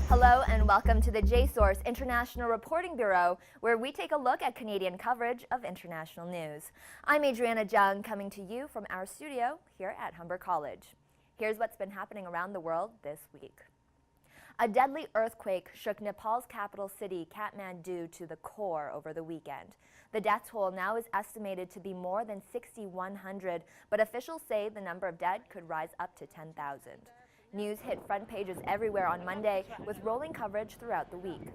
Hello and welcome to the JSource International Reporting Bureau, where we take a look at Canadian coverage of international news. I'm Adriana Zhang, coming to you from our studio here at Humber College. Here's what's been happening around the world this week. A deadly earthquake shook Nepal's capital city, Kathmandu, to the core over the weekend. The death toll now is estimated to be more than 6,100, but officials say the number of dead could rise up to 10,000. News hit front pages everywhere on Monday, with rolling coverage throughout the week.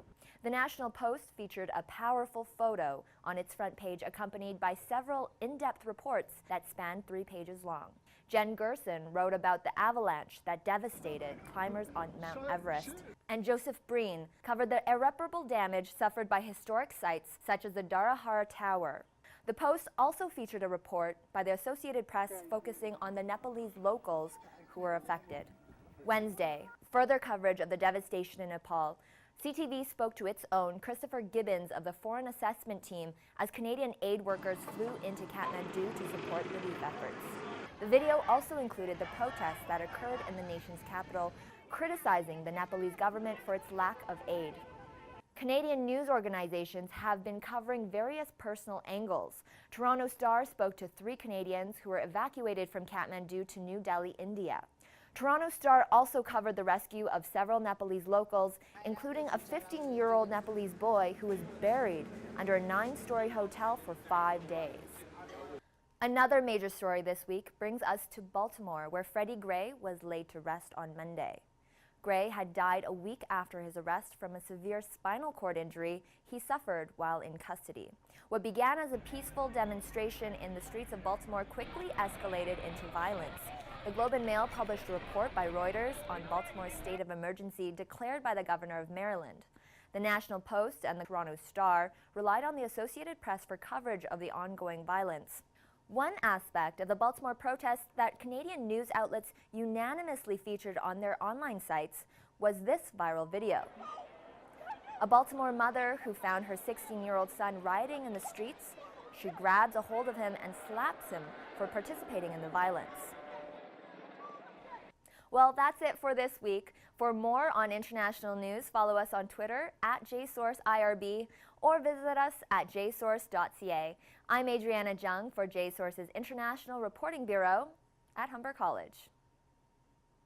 The National Post featured a powerful photo on its front page, accompanied by several in-depth reports that spanned 3 pages long. Jen Gerson wrote about the avalanche that devastated climbers on Mount Everest, and Joseph Breen covered the irreparable damage suffered by historic sites such as the Dharahara Tower. The Post also featured a report by the Associated Press focusing on the Nepalese locals who were affected. Wednesday, further coverage of the devastation in Nepal. CTV spoke to its own Christopher Gibbons of the Foreign Assessment Team as Canadian aid workers flew into Kathmandu to support relief efforts. The video also included the protests that occurred in the nation's capital, criticizing the Nepalese government for its lack of aid. Canadian news organizations have been covering various personal angles. Toronto Star spoke to 3 Canadians who were evacuated from Kathmandu to New Delhi, India. Toronto Star also covered the rescue of several Nepalese locals, including a 15-year-old Nepalese boy who was buried under a 9-story hotel for 5 days. Another major story this week brings us to Baltimore, where Freddie Gray was laid to rest on Monday. Gray had died a week after his arrest from a severe spinal cord injury he suffered while in custody. What began as a peaceful demonstration in the streets of Baltimore quickly escalated into violence. The Globe and Mail published a report by Reuters on Baltimore's state of emergency declared by the governor of Maryland. The National Post and the Toronto Star relied on the Associated Press for coverage of the ongoing violence. One aspect of the Baltimore protests that Canadian news outlets unanimously featured on their online sites was this viral video. A Baltimore mother who found her 16-year-old son rioting in the streets, she grabs a hold of him and slaps him for participating in the violence. Well, that's it for this week. For more on international news, follow us on Twitter at JSourceIRB or visit us at jsource.ca. I'm Adriana Zhang for JSource's International Reporting Bureau at Humber College.